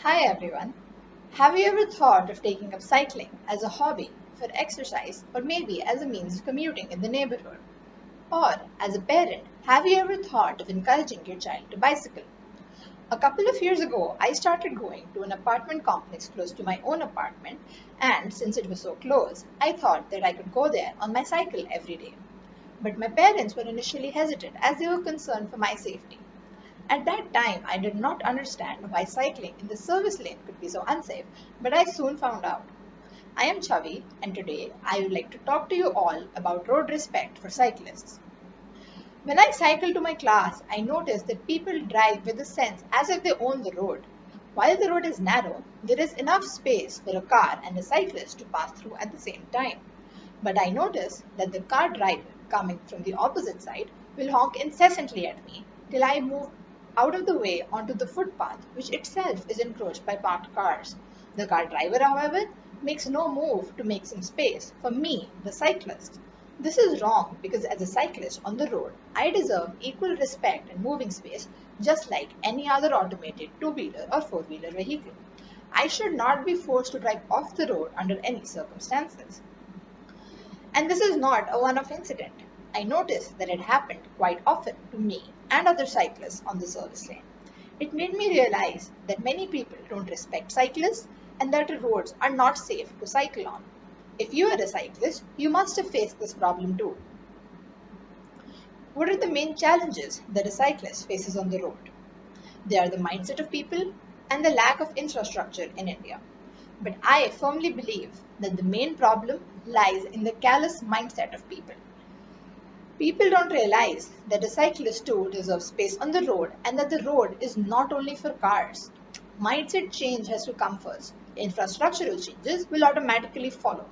Hi everyone. Have you ever thought of taking up cycling as a hobby for exercise or maybe as a means of commuting in the neighborhood? Or as a parent, have you ever thought of encouraging your child to bicycle? A couple of years ago, I started going to an apartment complex close to my own apartment, and since it was so close, I thought that I could go there on my cycle every day. But my parents were initially hesitant as they were concerned for my safety. At that time, I did not understand why cycling in the service lane could be so unsafe, but I soon found out. I am Chhavi, and today I would like to talk to you all about road respect for cyclists. When I cycle to my class, I notice that people drive with a sense as if they own the road. While the road is narrow, there is enough space for a car and a cyclist to pass through at the same time. But I notice that the car driver coming from the opposite side will honk incessantly at me till I move out of the way onto the footpath, which itself is encroached by parked cars. The car driver, however, makes no move to make some space for me, the cyclist. This is wrong because as a cyclist on the road, I deserve equal respect and moving space just like any other automated two-wheeler or four-wheeler vehicle. I should not be forced to drive off the road under any circumstances. And this is not a one-off incident. I noticed that it happened quite often to me and other cyclists on the service lane. It made me realize that many people don't respect cyclists and that the roads are not safe to cycle on. If you are a cyclist, you must have faced this problem too. What are the main challenges that a cyclist faces on the road? They are the mindset of people and the lack of infrastructure in India. But I firmly believe that the main problem lies in the callous mindset of people. People don't realize that a cyclist too deserves space on the road and that the road is not only for cars. Mindset change has to come first. Infrastructural changes will automatically follow.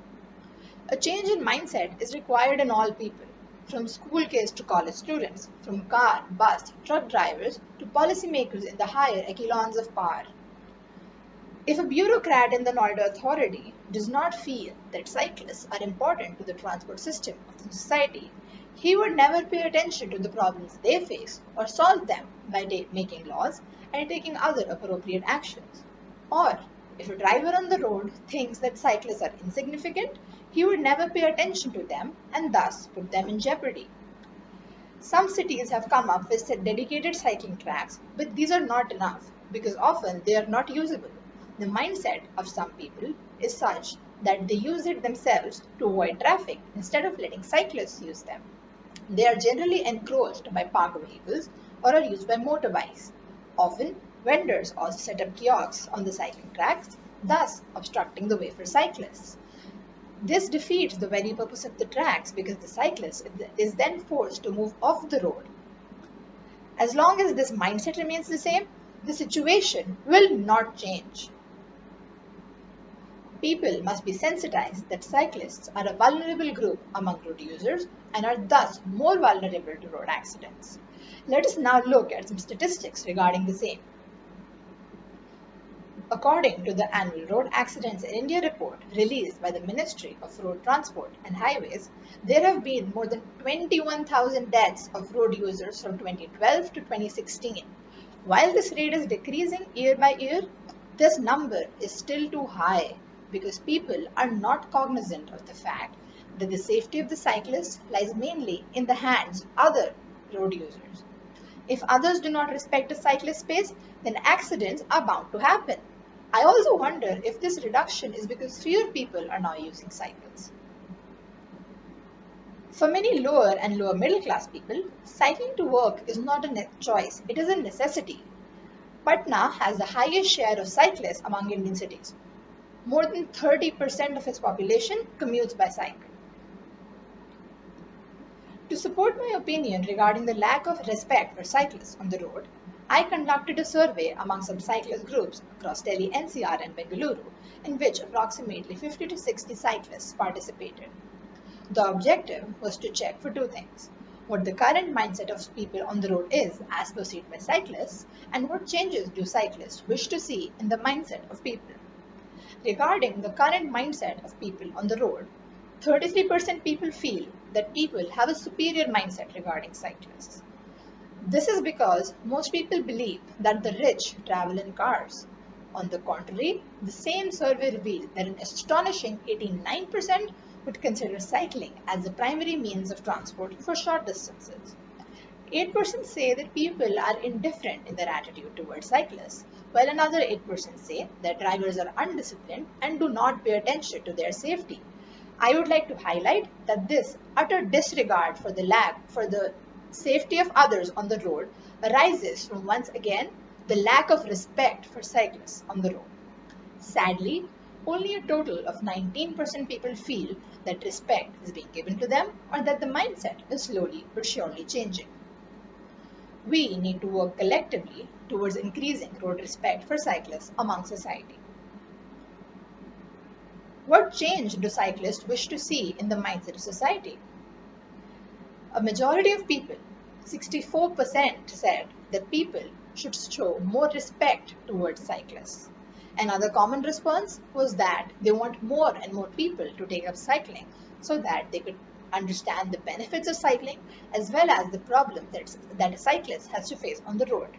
A change in mindset is required in all people, from school kids to college students, from car, bus, truck drivers to policymakers in the higher echelons of power. If a bureaucrat in the Noida authority does not feel that cyclists are important to the transport system of the society, he would never pay attention to the problems they face or solve them by making laws and taking other appropriate actions. Or, if a driver on the road thinks that cyclists are insignificant, he would never pay attention to them and thus put them in jeopardy. Some cities have come up with dedicated cycling tracks, but these are not enough because often they are not usable. The mindset of some people is such that they use it themselves to avoid traffic instead of letting cyclists use them. They are generally encroached by parked vehicles or are used by motorbikes. Often, vendors also set up kiosks on the cycling tracks, thus obstructing the way for cyclists. This defeats the very purpose of the tracks because the cyclist is then forced to move off the road. As long as this mindset remains the same, the situation will not change. People must be sensitized that cyclists are a vulnerable group among road users and are thus more vulnerable to road accidents. Let us now look at some statistics regarding the same. According to the annual Road Accidents in India report released by the Ministry of Road Transport and Highways, there have been more than 21,000 deaths of road users from 2012 to 2016. While this rate is decreasing year by year, this number is still too high because people are not cognizant of the fact that the safety of the cyclist lies mainly in the hands of other road users. If others do not respect a cyclist space, then accidents are bound to happen. I also wonder if this reduction is because fewer people are now using cycles. For many lower and lower middle class people, cycling to work is not a choice, it is a necessity. Patna has the highest share of cyclists among Indian cities. More than 30% of its population commutes by cycle. To support my opinion regarding the lack of respect for cyclists on the road, I conducted a survey among some cyclist groups across Delhi NCR and Bengaluru, in which approximately 50 to 60 cyclists participated. The objective was to check for two things: what the current mindset of people on the road is as perceived by cyclists, and what changes do cyclists wish to see in the mindset of people. Regarding the current mindset of people on the road, 33% people feel that people have a superior mindset regarding cyclists. This is because most people believe that the rich travel in cars. On the contrary, the same survey revealed that an astonishing 89% would consider cycling as the primary means of transport for short distances. 8% say that people are indifferent in their attitude towards cyclists, while another 8% say that drivers are undisciplined and do not pay attention to their safety. I would like to highlight that this utter disregard for the safety of others on the road arises from, once again, the lack of respect for cyclists on the road. Sadly, only a total of 19% people feel that respect is being given to them or that the mindset is slowly but surely changing. We need to work collectively towards increasing road respect for cyclists among society. What change do cyclists wish to see in the mindset of society? A majority of people, 64%, said that people should show more respect towards cyclists. Another common response was that they want more and more people to take up cycling so that they could understand the benefits of cycling as well as the problems that a cyclist has to face on the road.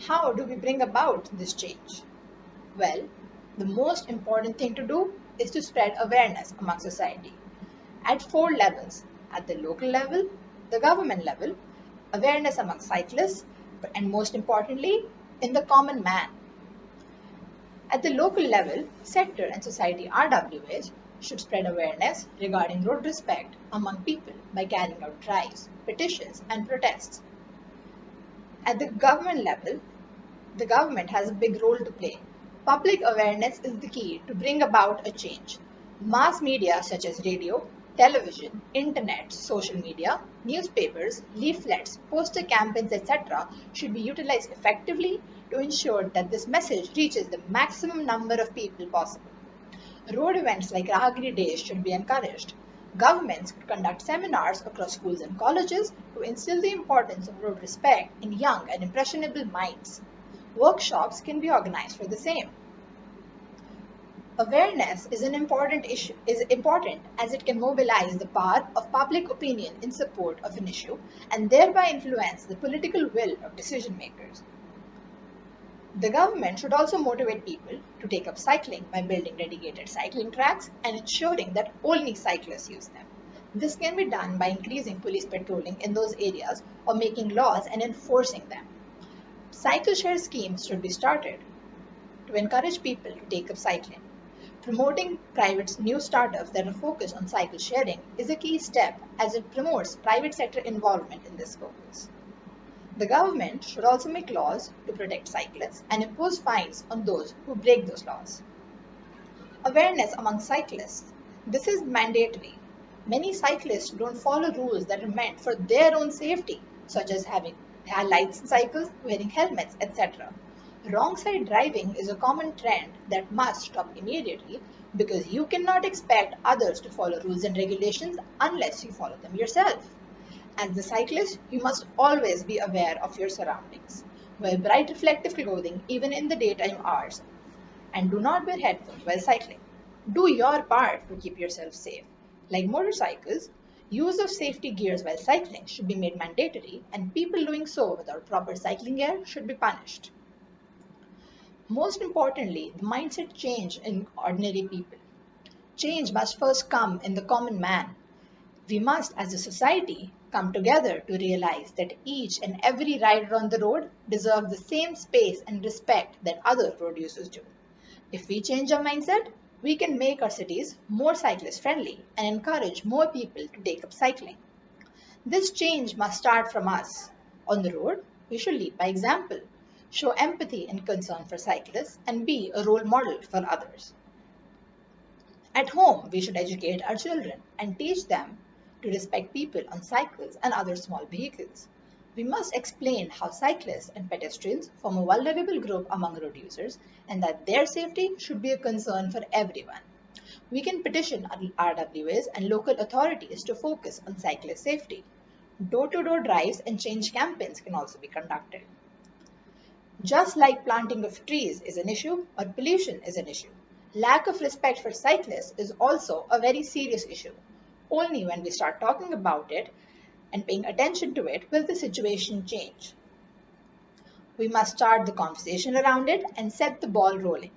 How do we bring about this change? Well, the most important thing to do is to spread awareness among society at 4 levels: at the local level, the government level, awareness among cyclists, and most importantly, in the common man. At the local level, sector and society RWAs should spread awareness regarding road respect among people by carrying out drives, petitions, and protests. At the government level, the government has a big role to play. Public awareness is the key to bring about a change. Mass media such as radio, television, internet, social media, newspapers, leaflets, poster campaigns, etc. should be utilized effectively to ensure that this message reaches the maximum number of people possible. Road events like Rahagiri Days should be encouraged. Governments could conduct seminars across schools and colleges to instill the importance of road respect in young and impressionable minds. Workshops can be organized for the same. Awareness is important as it can mobilize the power of public opinion in support of an issue and thereby influence the political will of decision makers. The government should also motivate people to take up cycling by building dedicated cycling tracks and ensuring that only cyclists use them. This can be done by increasing police patrolling in those areas or making laws and enforcing them. Cycle share schemes should be started to encourage people to take up cycling. Promoting private new startups that are focused on cycle sharing is a key step as it promotes private sector involvement in this focus. The government should also make laws to protect cyclists and impose fines on those who break those laws. Awareness among cyclists. This is mandatory. Many cyclists don't follow rules that are meant for their own safety, such as having lights in cycles, wearing helmets, etc. Wrong side driving is a common trend that must stop immediately because you cannot expect others to follow rules and regulations unless you follow them yourself. As the cyclist, you must always be aware of your surroundings. Wear bright reflective clothing even in the daytime hours and do not wear headphones while cycling. Do your part to keep yourself safe. Like motorcycles, use of safety gears while cycling should be made mandatory and people doing so without proper cycling gear should be punished. Most importantly, the mindset change in ordinary people. Change must first come in the common man. We must, as a society, come together to realize that each and every rider on the road deserves the same space and respect that other road users do. If we change our mindset, we can make our cities more cyclist friendly and encourage more people to take up cycling. This change must start from us. On the road, we should lead by example, show empathy and concern for cyclists, and be a role model for others. At home, we should educate our children and teach them to respect people on cycles and other small vehicles. We must explain how cyclists and pedestrians form a vulnerable group among road users and that their safety should be a concern for everyone. We can petition RWAs and local authorities to focus on cyclist safety. Door-to-door drives and change campaigns can also be conducted. Just like planting of trees is an issue or pollution is an issue, lack of respect for cyclists is also a very serious issue. Only when we start talking about it and paying attention to it will the situation change. We must start the conversation around it and set the ball rolling.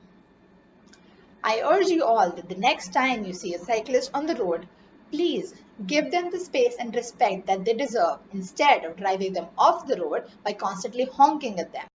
I urge you all that the next time you see a cyclist on the road, please give them the space and respect that they deserve instead of driving them off the road by constantly honking at them.